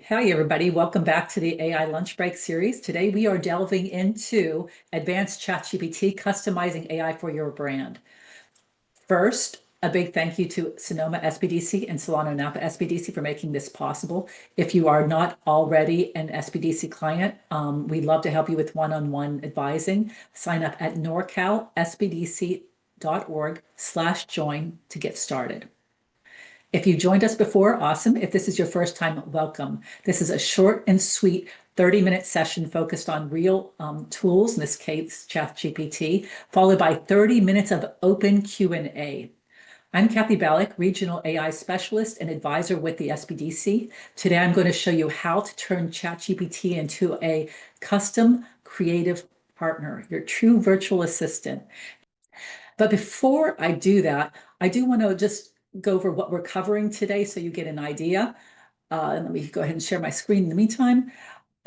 Hi, everybody. Welcome back to the AI Lunchbreak series. Today, we are delving into advanced ChatGPT, customizing AI for your brand. First, a big thank you to Sonoma SBDC and Solano Napa SBDC for making this possible. If you are not already an SBDC client, we'd love to help you with one-on-one advising. Sign up at norcalsbdc.org/join to get started. If you joined us before, awesome. If this is your first time, welcome. This is a short and sweet 30-minute session focused on real tools, in this case, ChatGPT, followed by 30 minutes of open Q&A. I'm Kathy Ballack, Regional AI Specialist and Advisor with the SBDC. Today, I'm going to show you how to turn ChatGPT into a custom creative partner, your true virtual assistant. But before I do that, I do want to just go over what we're covering today so you get an idea. And let me go ahead and share my screen in the meantime.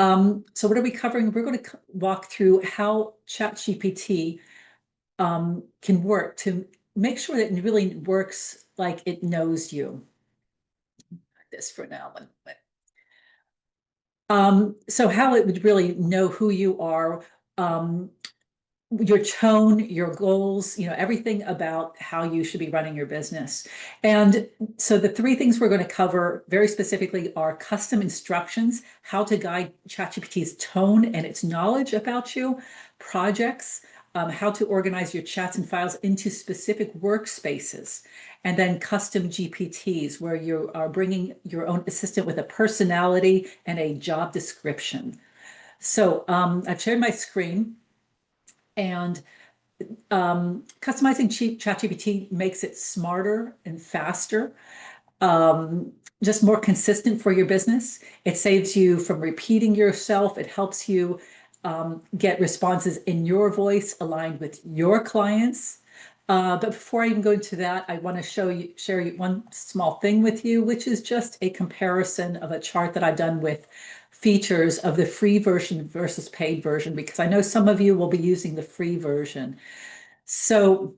So what are we covering? We're going to walk through how ChatGPT can work to make sure that it really works like it knows you. This for now. So how it would really know who you are, your tone, your goals, everything about how you should be running your business. And so the three things we're going to cover very specifically are custom instructions, how to guide ChatGPT's tone and its knowledge about you, projects, how to organize your chats and files into specific workspaces, and then custom GPTs, where you are bringing your own assistant with a personality and a job description. So I've shared my screen. And customizing ChatGPT makes it smarter and faster, just more consistent for your business. It saves you from repeating yourself. It helps you get responses in your voice aligned with your clients. But before I even go into that, I want to share one small thing with you, which is just a comparison of a chart that I've done with features of the free version versus paid version, because I know some of you will be using the free version. So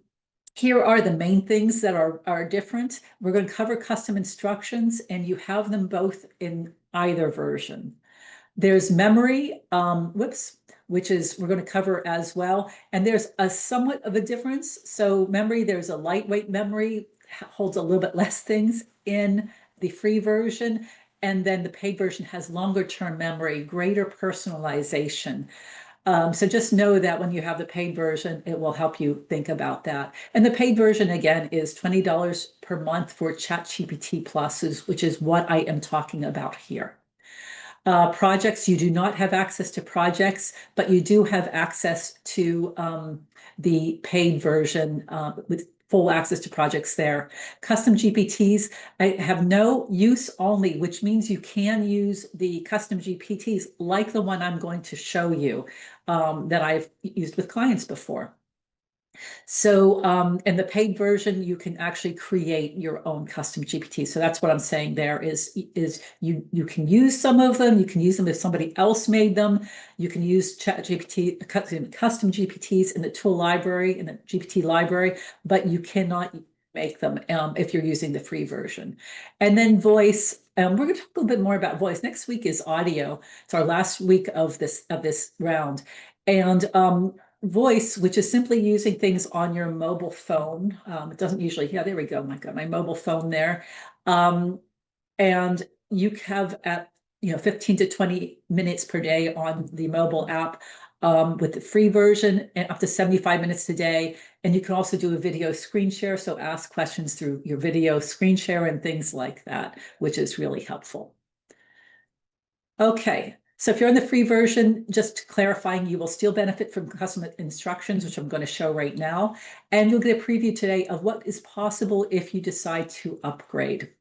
here are the main things that are different. We're going to cover custom instructions, and you have them both in either version. There's memory, which is we're going to cover as well. And there's a somewhat of a difference. So memory, there's a lightweight memory, holds a little bit less things in the free version. And then the paid version has longer term memory, greater personalization. So just know that when you have the paid version, it will help you think about that. And the paid version, again, is $20 per month for ChatGPT Pluses, which is what I am talking about here. Projects, you do not have access to projects, but you do have access to the paid version with full access to projects there. Custom GPTs, I have no use only, which means you can use the custom GPTs like the one I'm going to show you that I've used with clients before. So in the paid version, you can actually create your own custom GPT. So that's what I'm saying there is you can use some of them. You can use them if somebody else made them. You can use ChatGPT, custom GPTs in the tool library, in the GPT library, but you cannot make them if you're using the free version. And then voice, we're going to talk a little bit more about voice. Next week is audio. It's our last week of this round. And voice, which is simply using things on your mobile phone. It doesn't usually, yeah, there we go. I got my mobile phone there. And you have at 15 to 20 minutes per day on the mobile app with the free version, and up to 75 minutes a day. And you can also do a video screen share, so ask questions through your video screen share and things like that, which is really helpful. Okay. So if you're in the free version, just clarifying, you will still benefit from custom instructions, which I'm going to show right now. And you'll get a preview today of what is possible if you decide to upgrade.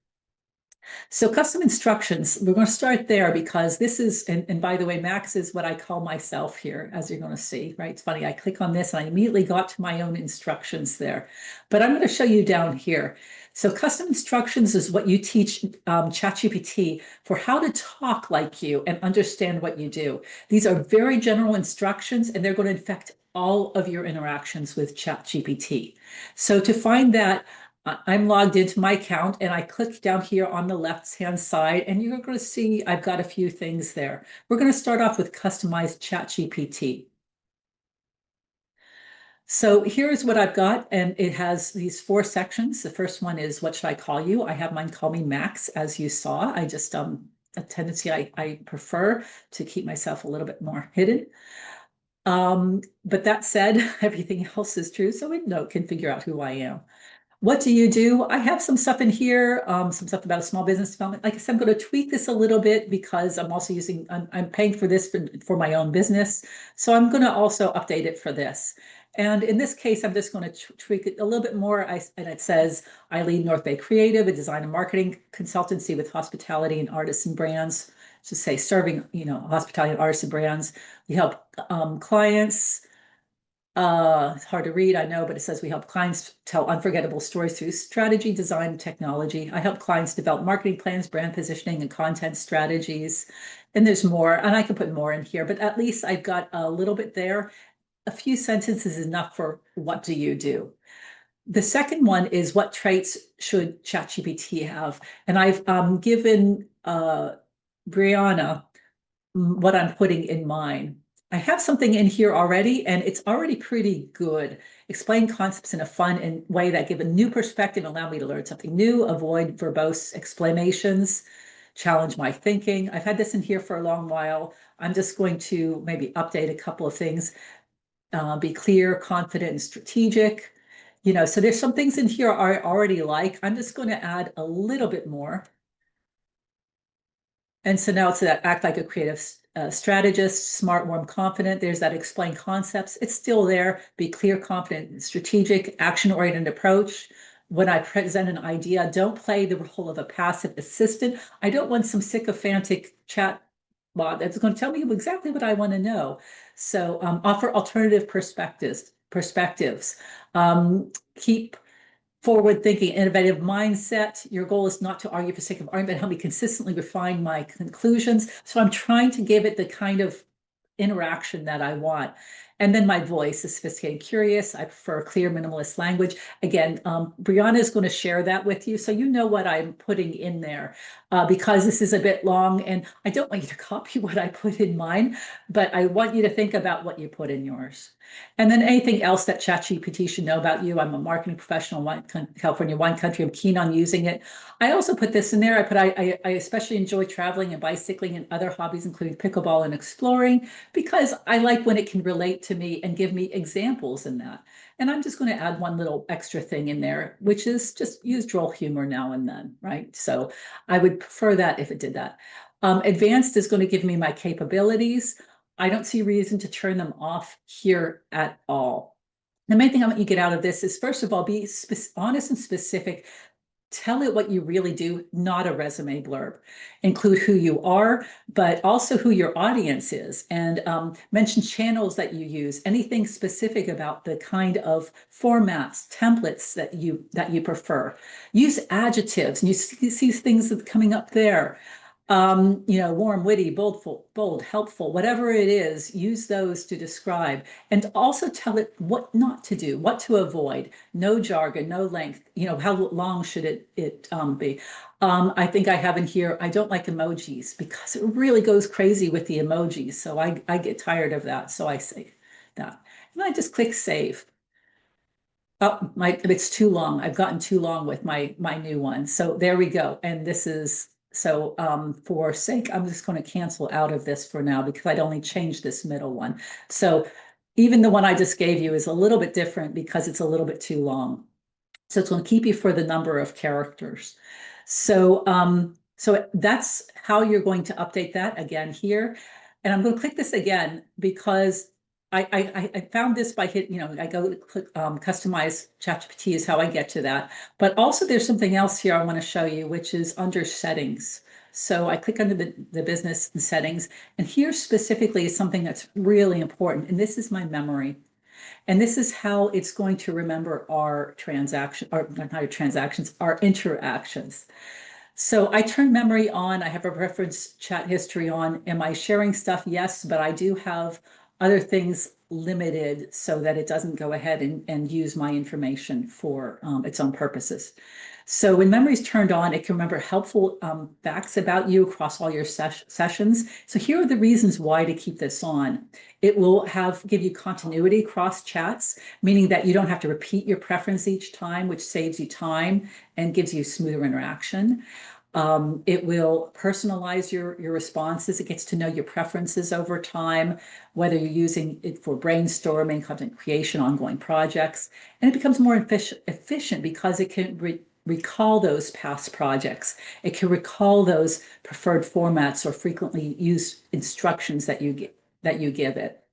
So custom instructions, we're going to start there because this is, and by the way, Max is what I call myself here, as you're going to see, right? It's funny, I click on this and I immediately got to my own instructions there. But I'm going to show you down here. So custom instructions is what you teach ChatGPT for how to talk like you and understand what you do. These are very general instructions, and they're going to affect all of your interactions with ChatGPT. So to find that, I'm logged into my account and I click down here on the left-hand side and you're going to see I've got a few things there. We're going to start off with customized ChatGPT. So here's what I've got, and it has these 4 sections. The first one is what should I call you? I have mine call me Max, as you saw. I just a tendency I prefer to keep myself a little bit more hidden. But that said, everything else is true, so it can figure out who I am. What do you do? I have some stuff in here, some stuff about a small business development. Like I said, I'm going to tweak this a little bit because I'm also I'm paying for this for my own business. So I'm going to also update it for this. And in this case, I'm just going to tweak it a little bit more. And it says, I lead North Bay Creative, a design and marketing consultancy with hospitality and artists and brands. To say serving, hospitality and artists and brands. We help clients. It's hard to read, I know, but it says we help clients tell unforgettable stories through strategy, design, and technology. I help clients develop marketing plans, brand positioning, and content strategies. And there's more, and I can put more in here, but at least I've got a little bit there. A few sentences is enough for what do you do? The second one is what traits should ChatGPT have? And I've given Brianna what I'm putting in mine. I have something in here already, and it's already pretty good. Explain concepts in a fun and way that give a new perspective, allow me to learn something new, avoid verbose explanations, challenge my thinking. I've had this in here for a long while. I'm just going to maybe update a couple of things. Be clear, confident, and strategic. So there's some things in here I already like. I'm just going to add a little bit more. And so now it's that act like a creative strategist, smart, warm, confident. There's that explain concepts. It's still there. Be clear, confident, strategic, action-oriented approach. When I present an idea, don't play the role of a passive assistant. I don't want some sycophantic chat bot that's going to tell me exactly what I want to know. So offer alternative perspectives. Keep forward thinking, innovative mindset. Your goal is not to argue for sake of argument, but help me consistently refine my conclusions. So I'm trying to give it the kind of interaction that I want. And then my voice is sophisticated, curious. I prefer clear, minimalist language. Again, Brianna is going to share that with you, so you know what I'm putting in there. Because this is a bit long, and I don't want you to copy what I put in mine, but I want you to think about what you put in yours. And then anything else that ChatGPT should know about you. I'm a marketing professional in California wine country. I'm keen on using it. I also put this in there. I especially enjoy traveling and bicycling and other hobbies, including pickleball and exploring, because I like when it can relate to me and give me examples in that. And I'm just going to add one little extra thing in there, which is just use droll humor now and then, right? So I would prefer that if it did that. Advanced is going to give me my capabilities. I don't see reason to turn them off here at all. The main thing I want you to get out of this is, first of all, be honest and specific. Tell it what you really do, not a resume blurb. Include who you are, but also who your audience is, and mention channels that you use, anything specific about the kind of formats, templates that you prefer. Use adjectives, and you see things coming up there. Warm, witty, bold, helpful, whatever it is, use those to describe, and also tell it what not to do, what to avoid. No jargon, no length. How long should it be? I think I have in here, I don't like emojis because it really goes crazy with the emojis. So I get tired of that. So I say that. And I just click save. Oh, it's too long. I've gotten too long with my new one. So there we go. And this is so for sake, I'm just going to cancel out of this for now because I'd only changed this middle one. So even the one I just gave you is a little bit different because it's a little bit too long. So it's going to keep you for the number of characters. So so that's how you're going to update that again here. And I'm going to click this again because I found this by I go click customize ChatGPT is how I get to that. But also there's something else here I want to show you, which is under settings. So I click under the business and settings, and here specifically is something that's really important, and this is my memory. And this is how it's going to remember our not our transactions, our interactions. So I turn memory on. I have a reference chat history on. Am I sharing stuff? Yes, but I do have other things limited so that it doesn't go ahead and use my information for its own purposes. So when memory is turned on, it can remember helpful facts about you across all your sessions. So here are the reasons why to keep this on. It will give you continuity across chats, meaning that you don't have to repeat your preference each time, which saves you time and gives you smoother interaction. It will personalize your responses. It gets to know your preferences over time, whether you're using it for brainstorming, content creation, ongoing projects, and it becomes more efficient because it can recall those past projects. It can recall those preferred formats or frequently used instructions that you give it.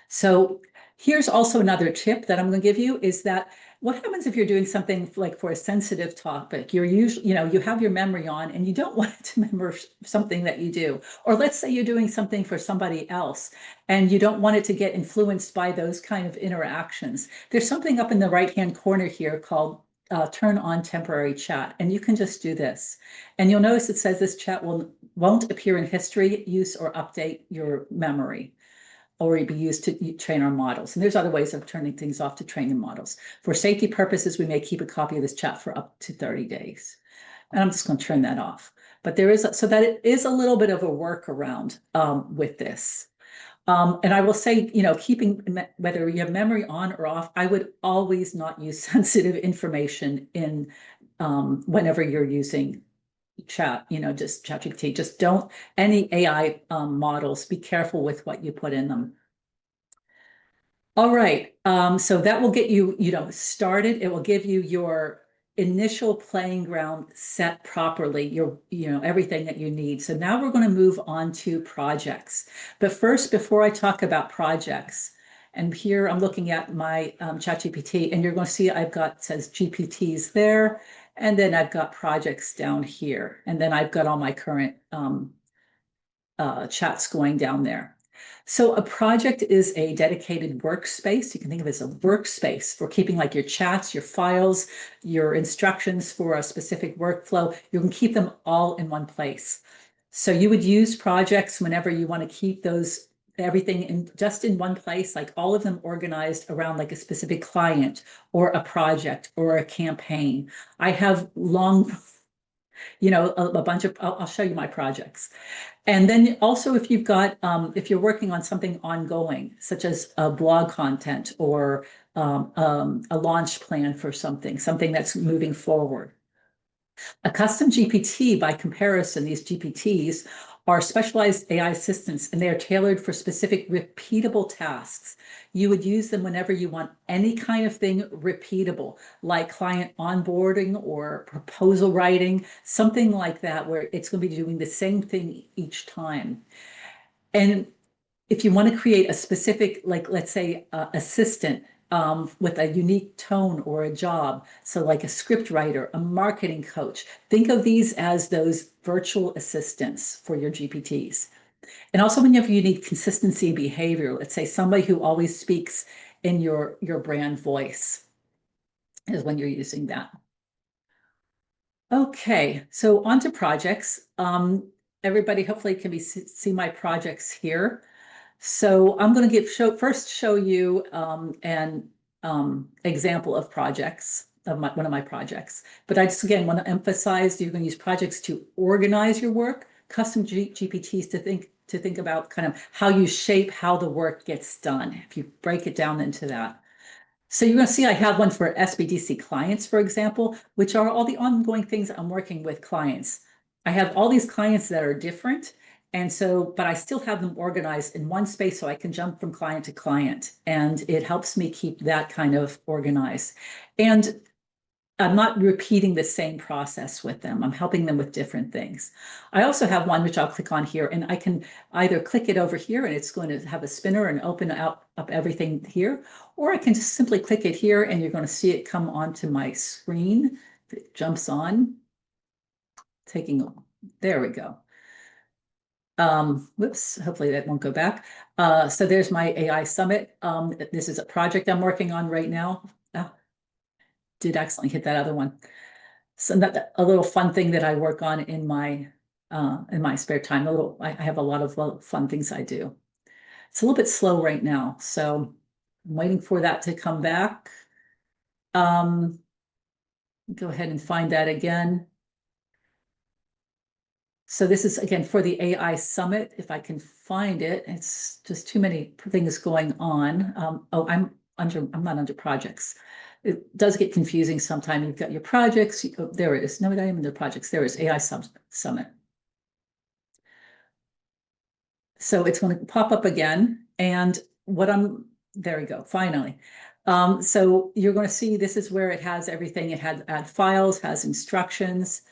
So here's also another tip that I'm going to give you is that what happens if you're doing something like for a sensitive topic? You're usually, you have your memory on and you don't want it to remember something that you do. Or let's say you're doing something for somebody else and you don't want it to get influenced by those kind of interactions. There's something up in the right-hand corner here called turn on temporary chat, and you can just do this. And you'll notice it says this chat won't appear in history, use, or update your memory, or be used to train our models. And there's other ways of turning things off to train the models. For safety purposes, we may keep a copy of this chat for up to 30 days. And I'm just going to turn that off. But there is, so that it is a little bit of a workaround with this. And I will say, keeping, whether you have memory on or off, I would always not use sensitive information in whenever you're using chat, just ChatGPT. Just don't, any AI models, be careful with what you put in them. All right, so that will get you, started. It will give you your initial playing ground set properly, everything that you need. So now we're going to move on to projects. But first, before I talk about projects, and here I'm looking at my ChatGPT, and you're going to see I've got, says GPTs there, and then I've got projects down here, and then I've got all my current chats going down there. So a project is a dedicated workspace. You can think of it as a workspace for keeping like your chats, your files, your instructions for a specific workflow. You can keep them all in one place. So you would use projects whenever you want to keep those everything just in one place, like all of them organized around like a specific client or a project or a campaign. I have long, a bunch of, I'll show you my projects. And then also if you've got, if you're working on something ongoing, such as a blog content or a launch plan for something that's moving forward. A custom GPT, by comparison, these GPTs are specialized AI assistants, and they are tailored for specific repeatable tasks. You would use them whenever you want any kind of thing repeatable, like client onboarding or proposal writing, something like that, where it's going to be doing the same thing each time. And if you want to create a specific, like, let's say, assistant with a unique tone or a job, so like a script writer, a marketing coach, think of these as those virtual assistants for your GPTs. And also when you have unique consistency behavior, let's say somebody who always speaks in your brand voice is when you're using that. Okay, so on to projects. Everybody hopefully can see my projects here. So I'm going to first show you an example of projects, of one of my projects. But I just, again, want to emphasize you're going to use projects to organize your work, custom GPTs to think about kind of how you shape how the work gets done, if you break it down into that. So you're going to see I have one for SBDC clients, for example, which are all the ongoing things I'm working with clients. I have all these clients that are different. And so, but I still have them organized in one space so I can jump from client to client. And it helps me keep that kind of organized. And I'm not repeating the same process with them. I'm helping them with different things. I also have one which I'll click on here, and I can either click it over here and it's going to have a spinner and open up everything here, or I can just simply click it here and you're going to see it come onto my screen. It jumps on, there we go. Whoops, hopefully that won't go back. So there's my AI Summit. This is a project I'm working on right now. Did accidentally hit that other one. So a little fun thing that I work on in my spare time. I have a lot of fun things I do. It's a little bit slow right now, so I'm waiting for that to come back. Go ahead and find that again. So this is again for the AI Summit. If I can find it, it's just too many things going on. Oh, I'm not under projects. It does get confusing sometimes. You've got your projects. Oh, there it is. No, I am under projects. There is AI Summit. So it's going to pop up again. And there we go, finally. So you're going to see this is where it has everything. It has add files, has instructions.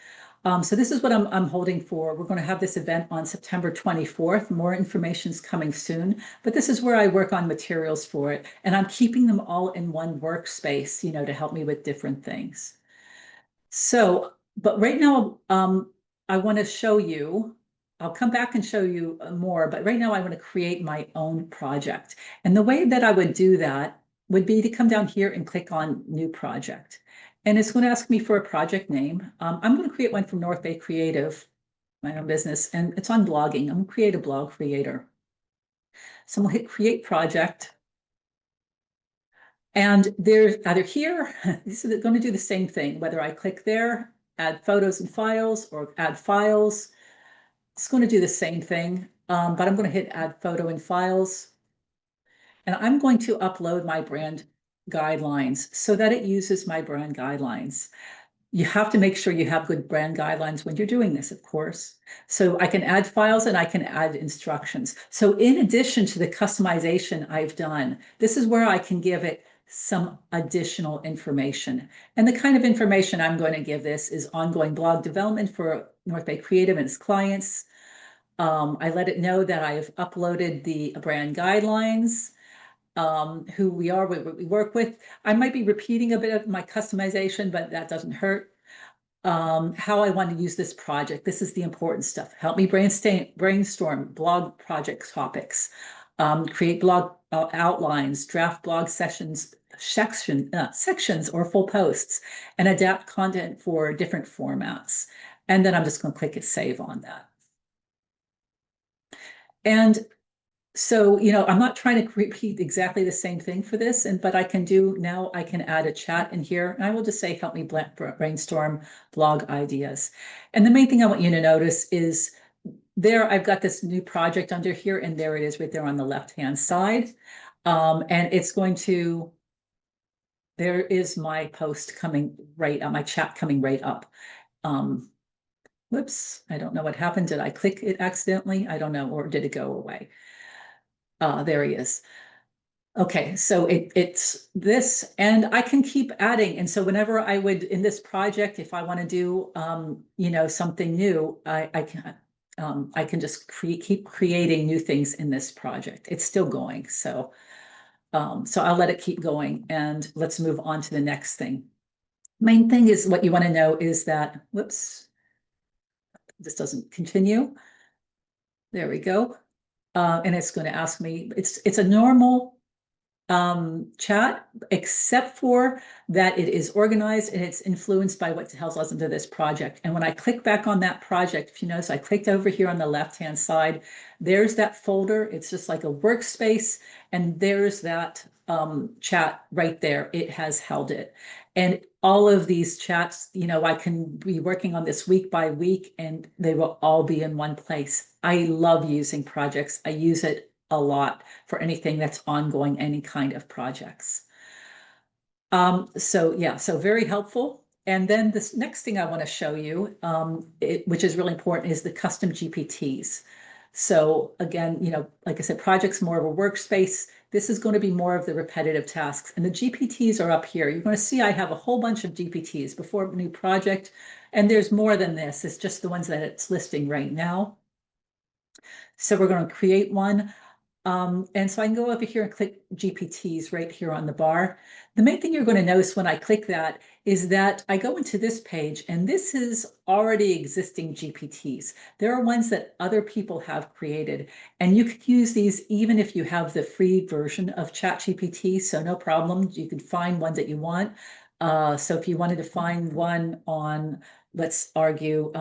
So this is what I'm holding for. We're going to have this event on September 24th. More information is coming soon, but this is where I work on materials for it. And I'm keeping them all in one workspace, to help me with different things. So, but right now, I want to show you, I'll come back and show you more, but right now I want to create my own project. And the way that I would do that would be to come down here and click on New Project. And it's going to ask me for a project name. I'm going to create one from North Bay Creative, my own business, and it's on blogging. I'm going to create a blog creator. So I'm going to hit Create Project. And there's either here, this is going to do the same thing, whether I click there, add photos and files, or add files. It's going to do the same thing, but I'm going to hit add photo and files. And I'm going to upload my brand guidelines so that it uses my brand guidelines. You have to make sure you have good brand guidelines when you're doing this, of course. So I can add files and I can add instructions. So in addition to the customization I've done, this is where I can give it some additional information. And the kind of information I'm going to give this is ongoing blog development for North Bay Creative and its clients. I let it know that I have uploaded the brand guidelines, who we are, what we work with. I might be repeating a bit of my customization, but that doesn't hurt. How I want to use this project. This is the important stuff. Help me brainstorm blog project topics, create blog outlines, draft blog sections or full posts, and adapt content for different formats. And then I'm just going to click save on that. And so, I'm not trying to repeat exactly the same thing for this, but I can add a chat in here, and I will just say, help me brainstorm blog ideas. And the main thing I want you to notice is there, I've got this new project under here, and there it is right there on the left-hand side. And there is my post coming right up, my chat coming right up. Whoops, I don't know what happened. Did I click it accidentally? I don't know, or did it go away? There he is. Okay, so it's this, and I can keep adding. And so whenever I would in this project, if I want to do something new, I can just keep creating new things in this project. It's still going, so I'll let it keep going, and let's move on to the next thing. Main thing is what you want to know is that, whoops, this doesn't continue. There we go. And it's going to ask me, it's a normal chat, except for that it is organized and it's influenced by what tells us into this project. And when I click back on that project, if you notice, I clicked over here on the left-hand side, there's that folder. It's just like a workspace, and there's that chat right there. It has held it. And all of these chats, I can be working on this week by week, and they will all be in one place. I love using projects. I use it a lot for anything that's ongoing, any kind of projects. So very helpful. And then this next thing I want to show you, which is really important, is the custom GPTs. So again, like I said, projects more of a workspace. This is going to be more of the repetitive tasks. And the GPTs are up here. You're going to see I have a whole bunch of GPTs before a new project. And there's more than this. It's just the ones that it's listing right now. So we're going to create one. And so I can go over here and click GPTs right here on the bar. The main thing you're going to notice when I click that is that I go into this page, and this is already existing GPTs. There are ones that other people have created, and you could use these even if you have the free version of ChatGPT, so no problem. You can find one that you want. So if you wanted to find one on, let's argue,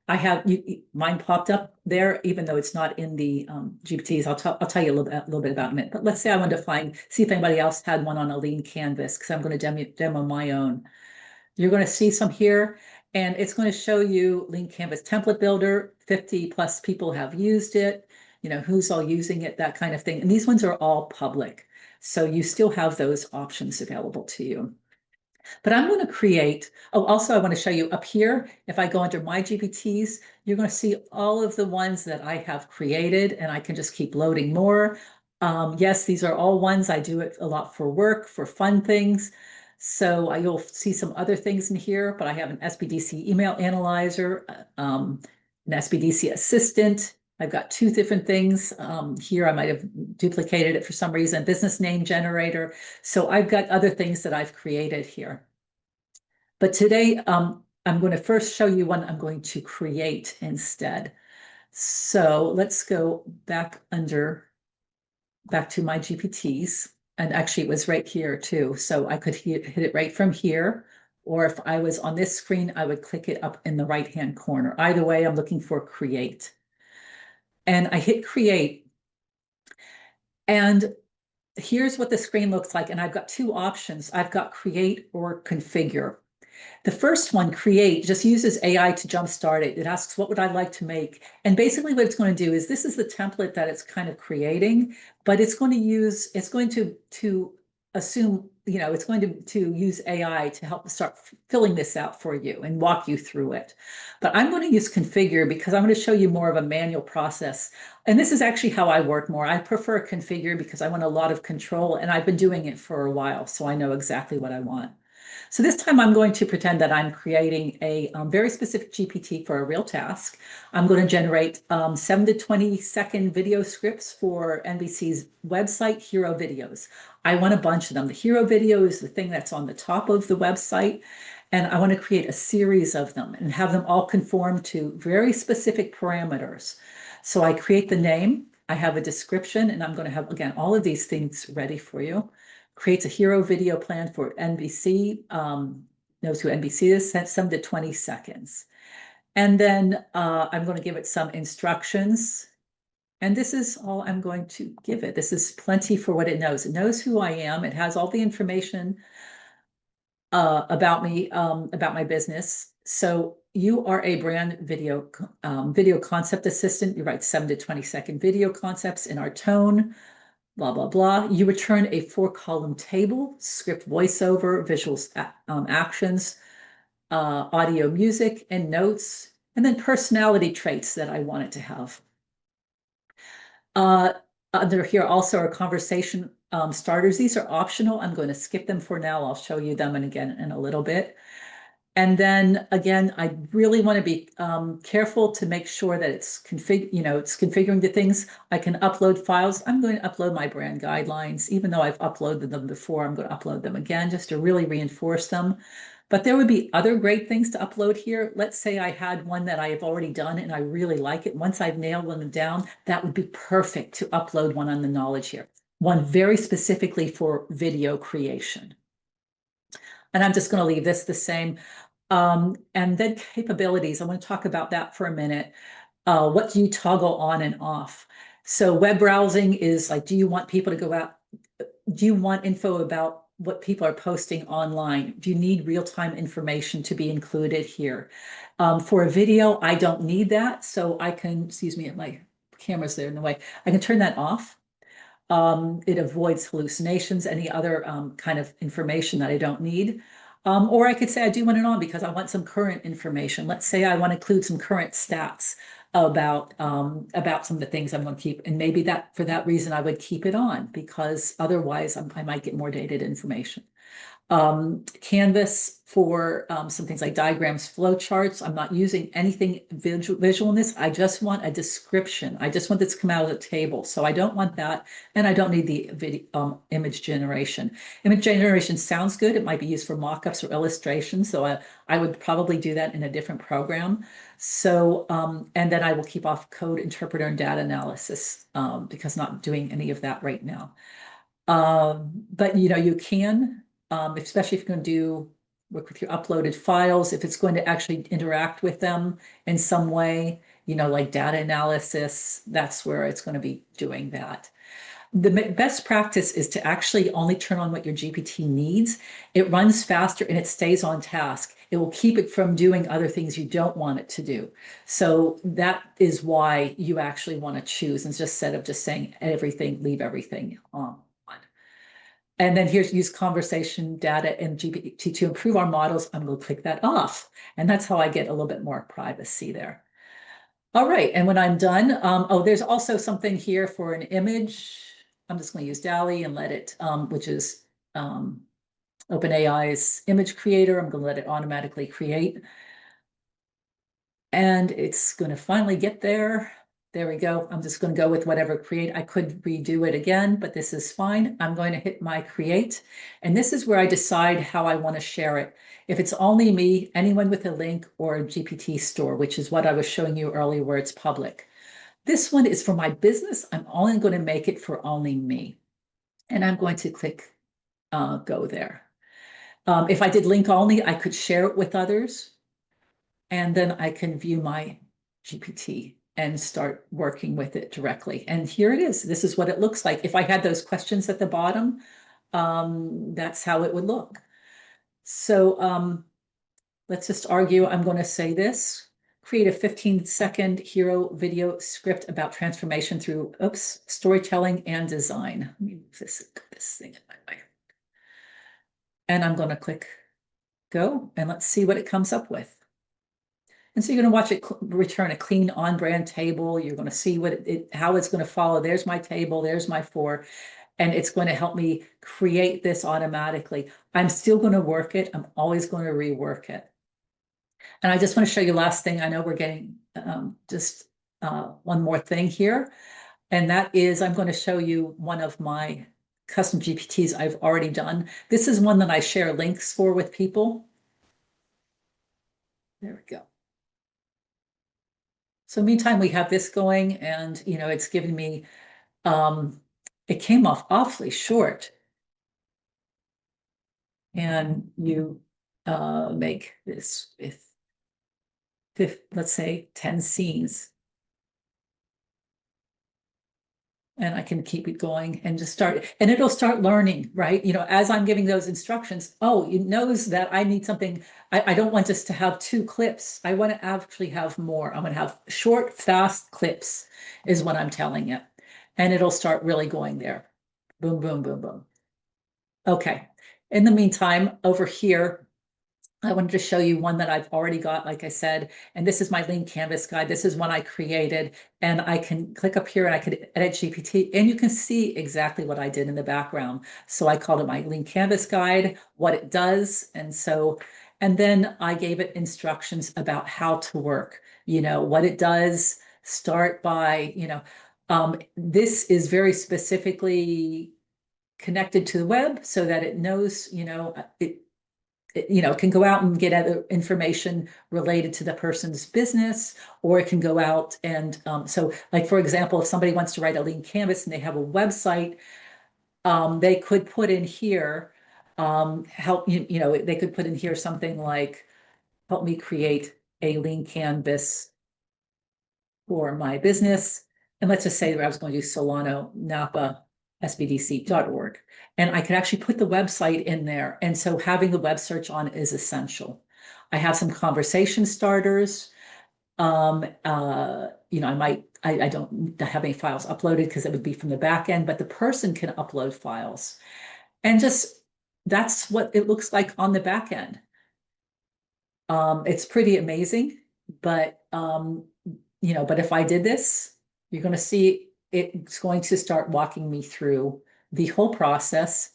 Mine popped up there, even though it's not in the GPTs. I'll tell you a little bit about it in a minute. But let's say I wanted to see if anybody else had one on a lean canvas, because I'm going to demo my own. You're going to see some here, and it's going to show you Lean Canvas Template Builder. 50 plus people have used it, who's all using it, that kind of thing. And these ones are all public. So you still have those options available to you. But I'm going to create, also I want to show you up here, if I go under my GPTs, you're going to see all of the ones that I have created, and I can just keep loading more. Yes, these are all ones I do it a lot for work, for fun things. So you'll see some other things in here, but I have an SPDC email analyzer, an SPDC assistant. I've got two different things. Here I might have duplicated it for some reason, business name generator. So I've got other things that I've created here. But today, I'm going to first show you one I'm going to create instead. So let's go back to my GPTs. And actually it was right here too. So I could hit it right from here. Or if I was on this screen, I would click it up in the right-hand corner. Either way, I'm looking for create. And I hit create. And here's what the screen looks like. And I've got two options. I've got create or configure. The first one, create, just uses AI to jumpstart it. It asks, what would I like to make? And basically what it's going to do is, this is the template that it's kind of creating, but it's going to assume, it's going to use AI to help start filling this out for you and walk you through it. But I'm going to use configure because I'm going to show you more of a manual process. And this is actually how I work more. I prefer configure because I want a lot of control, and I've been doing it for a while, so I know exactly what I want. So this time I'm going to pretend that I'm creating a very specific GPT for a real task. I'm going to generate 7 to 20 second video scripts for NBC's website, Hero Videos. I want a bunch of them. The Hero video is the thing that's on the top of the website. And I want to create a series of them and have them all conform to very specific parameters. So I create the name, I have a description, and I'm going to have, again, all of these things ready for you. Creates a hero video plan for NBC, knows who NBC is, sent 7 to 20 seconds. And then I'm going to give it some instructions. And this is all I'm going to give it. This is plenty for what it knows. It knows who I am. It has all the information about me, about my business. So you are a brand video concept assistant. You write 7 to 20 second video concepts in our tone, blah, blah, blah. You return a 4-column table, script voiceover, visuals, actions, audio, music, and notes, and then personality traits that I want it to have. Under here also are conversation starters. These are optional. I'm going to skip them for now. I'll show you them again in a little bit. And then again, I really want to be careful to make sure that it's configuring the things. I can upload files. I'm going to upload my brand guidelines. Even though I've uploaded them before, I'm going to upload them again just to really reinforce them. But there would be other great things to upload here. Let's say I had one that I have already done and I really like it. Once I've nailed them down, that would be perfect to upload one on the knowledge here. One very specifically for video creation. And I'm just going to leave this the same. And then capabilities, I want to talk about that for a minute. What do you toggle on and off? So web browsing is like, do you want people to go out? Do you want info about what people are posting online? Do you need real-time information to be included here? For a video, I don't need that. So I can, excuse me, my camera's there in the way. I can turn that off. It avoids hallucinations, any other kind of information that I don't need. Or I could say I do want it on because I want some current information. Let's say I want to include some current stats about some of the things I'm going to keep. And maybe that for that reason, I would keep it on because otherwise I might get more dated information. Canvas for some things like diagrams, flowcharts. I'm not using anything visual in this. I just want a description. I just want this to come out of the table. So I don't want that. And I don't need the video, image generation. Image generation sounds good. It might be used for mockups or illustrations. So I would probably do that in a different program. So, and then I will keep off code interpreter and data analysis because I'm not doing any of that right now. But you can, especially if you're going to do work with your uploaded files, if it's going to actually interact with them in some way, like data analysis, that's where it's going to be doing that. The best practice is to actually only turn on what your GPT needs. It runs faster and it stays on task. It will keep it from doing other things you don't want it to do. So that is why you actually want to choose instead of just saying everything, leave everything on. And then here's use conversation data and GPT to improve our models. I'm going to click that off. And that's how I get a little bit more privacy there. All right, and when I'm done, there's also something here for an image. I'm just going to use DALL-E and let it, which is OpenAI's image creator. I'm going to let it automatically create. And it's going to finally get there. There we go. I'm just going to go with whatever create. I could redo it again, but this is fine. I'm going to hit my create. And this is where I decide how I want to share it. If it's only me, anyone with a link, or a GPT store, which is what I was showing you earlier where it's public. This one is for my business. I'm only going to make it for only me. And I'm going to click go there. If I did link only, I could share it with others. And then I can view my GPT and start working with it directly. And here it is. This is what it looks like. If I had those questions at the bottom, that's how it would look. So let's just argue. I'm going to say this. Create a 15-second hero video script about transformation through, storytelling and design. Let me move this thing in my way. And I'm going to click go, and let's see what it comes up with. And so you're going to watch it return a clean on-brand table. You're going to see how it's going to follow. There's my table. There's my 4. And it's going to help me create this automatically. I'm still going to work it. I'm always going to rework it. And I just want to show you last thing. I know we're getting just one more thing here. And that is I'm going to show you one of my custom GPTs I've already done. This is one that I share links for with people. There we go. So meantime, we have this going, and it's giving me, it came off awfully short. And you make this with, let's say, 10 scenes. And I can keep it going and just start, and it'll start learning, right? As I'm giving those instructions, it knows that I need something. I don't want just to have 2 clips. I want to actually have more. I'm going to have short, fast clips is what I'm telling it. And it'll start really going there. Boom, boom, boom, boom. Okay. In the meantime, over here, I wanted to show you one that I've already got, like I said, and this is my Lean Canvas guide. This is one I created, and I can click up here and I could edit GPT, and you can see exactly what I did in the background. So I called it my Lean Canvas guide, what it does. And then I gave it instructions about how to work, what it does, start by, this is very specifically connected to the web so that it knows, it can go out and get other information related to the person's business, or it can go out and so like, for example, if somebody wants to write a Lean Canvas and they have a website, they could put in here, help, they could put in here something like, help me create a Lean Canvas for my business. And let's just say that I was going to do Solano Napa SBDC.org. And I could actually put the website in there. And so having the web search on is essential. I have some conversation starters. I don't have any files uploaded because it would be from the back end, but the person can upload files. And just that's what it looks like on the back end. It's pretty amazing, but but if I did this, you're going to see it's going to start walking me through the whole process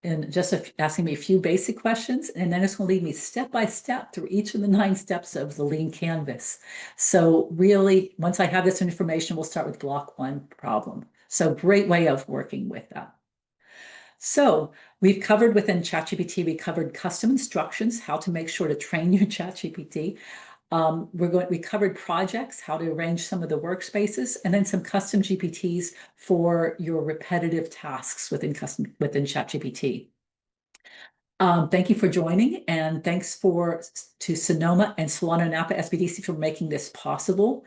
and just asking me a few basic questions. And then it's going to lead me step by step through each of the 9 steps of the Lean Canvas. So really, once I have this information, we'll start with block 1 problem. So great way of working with that. So we've covered within ChatGPT, we covered custom instructions, how to make sure to train your ChatGPT. We covered projects, how to arrange some of the workspaces, and then some custom GPTs for your repetitive tasks within ChatGPT. Thank you for joining, and thanks to Sonoma and Solano Napa SBDC for making this possible.